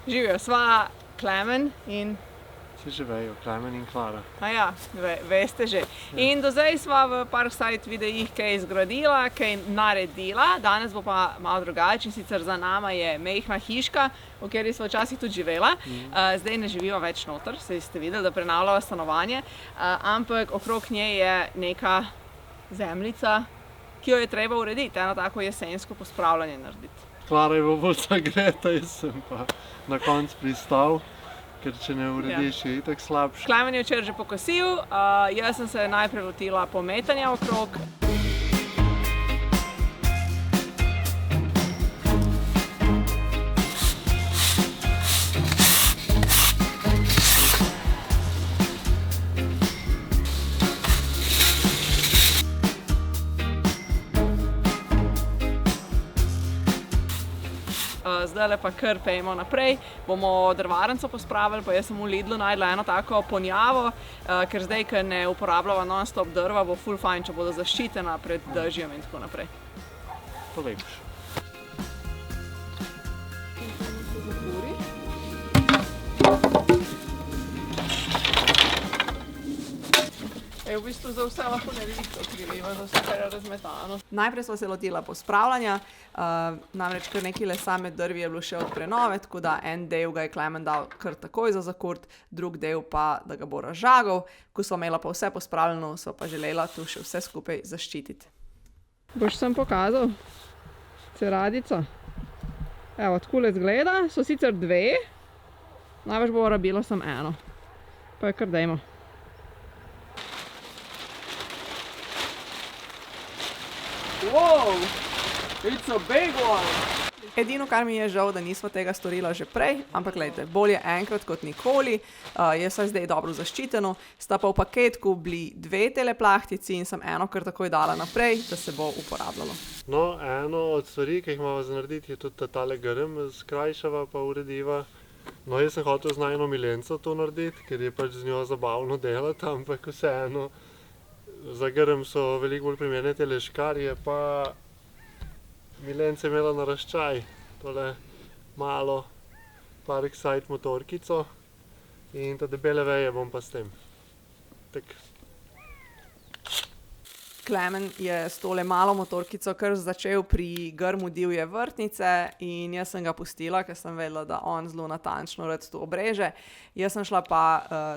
Živijo, sva Klemen in... Vsi že vejo, Klemen in Klara. Aja, veste že. In do zdaj sva v Parkside videih kaj zgradila, kaj naredila. Danes bo pa malo drugače, sicer za nama je majhna hiška, v kateri sva včasih tudi živela. Zdaj ne živiva več noter, saj ste videli, da prenavljava stanovanje, ampak okrog nje je neka zemljica, ki jo je treba urediti, eno tako jesensko pospravljanje narediti. Klara je bolj zagreta, jaz sem pa na koncu pristal, ker če ne urediš, je itak slabše. Klemen je včeraj že pokosil, jaz sem se najprej lotila pometanja okrog. Zdajle pa kar pejmo naprej, bomo drvarnico pospravili, pa jaz sem v Lidlu najdla eno tako ponjavo, ker zdaj, ker ne uporabljava non-stop drva, bo ful fajn, če bodo zaščitena pred dežjem in tako naprej. To lepš. V bistvu za vse lahko nevihto kriviva, za vse, kar je razmetano. Najprej sva se lotila pospravljanja, namreč kar nekaj lesa med drvi je bilo še od prenove, tako da en del ga je Klemen dal kar takoj za zakurt, drug del pa, da ga bo razžagal. Ko sva imela pa vse pospravljeno, sva pa želela tu še vse skupaj zaščititi. Boš sem pokazal ceradico? Evo, takole zgleda, so sicer dve, največ bo rabila samo eno. Pa je kar dajmo. Wow, it's a big one! Edino, kar mi je žal, da nismo tega storila že prej, ampak glejte, bolje enkrat kot nikoli, je vse zdaj dobro zaščiteno, sta pa v paketku bili dve teleplahtici in sem eno kar takoj dala naprej, da se bo uporabljalo. No, eno od stvari, ki jih imamo za narediti, je tudi tale grm skrajšava pa urediva. No, jaz sem hotel z najino milenco to narediti, ker je pač z njo zabavno delati, ampak vseeno. Za grm so veliko bolj primerne tele škarje, pa milence imela naraščaj, tole malo Parkside motorkico in ta debele veje bom pa s tem. Tak. Klemen je s tole malo motorkico kar začel pri grmu divje vrtnice in jaz sem ga pustila, ker sem vedela, da on zelo natančno rad to obreže. Jaz sem šla pa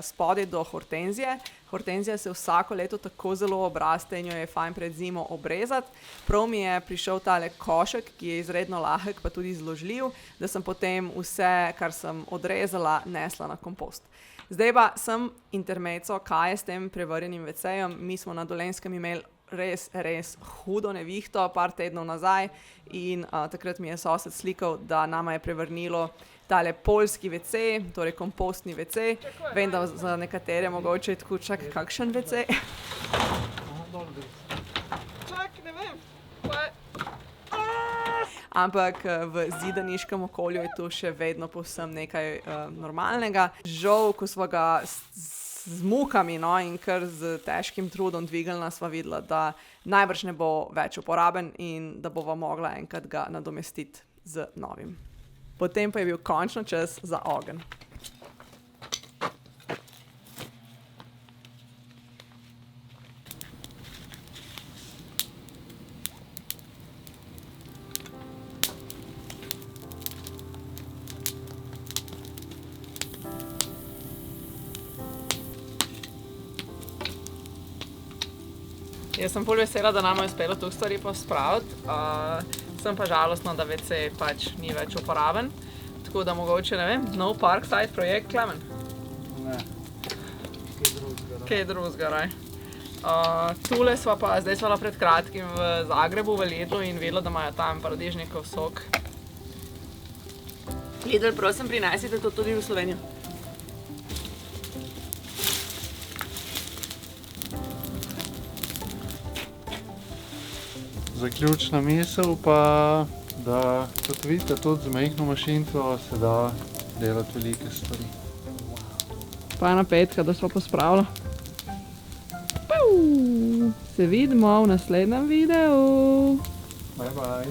spodaj do hortenzije. Hortenzija se vsako leto tako zelo obraste in jo je fajn pred zimo obrezati. Prav mi je prišel tale košek, ki je izredno lahek, pa tudi zložljiv, da sem potem vse, kar sem odrezala, nesla na kompost. Zdaj pa sem intermezzo, kaj je s tem prevrjenim vecejem. Mi smo na Dolenjskem imeli res hudo nevihto, par tednov nazaj in takrat mi je sosed slikal, da nama je prevrnilo tale poljski WC, torej kompostni WC. Vem, da za nekatere mogoče je tako, čak, kakšen WC? Čak, ne vem. Ampak v zidaniškem okolju je to še vedno povsem nekaj normalnega. Žal, ko sva ga z mukami in kar z težkim trudom dvignila, sva videla, da najbrž ne bo več uporaben in da bova mogla enkrat ga nadomestiti z novim. Potem pa je bil končno čas za ogenj. Jaz sem bolj vesela, da nama je uspelo toliko stvari pospraviti. Sem pa žalostna, da WC pač ni več uporaben. Tako da mogoče, ne vem, nov Parkside projekt, Klemen? Ne, kaj drugega. Kaj drugega, raj. Tule sva pa, zdaj sva pred kratkim v Zagrebu, v Lidlu in vedela, da imajo tam paradižnikov sok. Lidl, prosim, prinesite to tudi v Slovenijo. Zaključna misel pa, da kot vidite, tudi z majhno mašinco se da delati velike stvari. Pa ena petka, da sva pospravila. Se vidimo v naslednjem videu. Bye bye.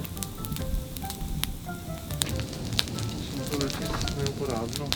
Sem to, da ti uporabno.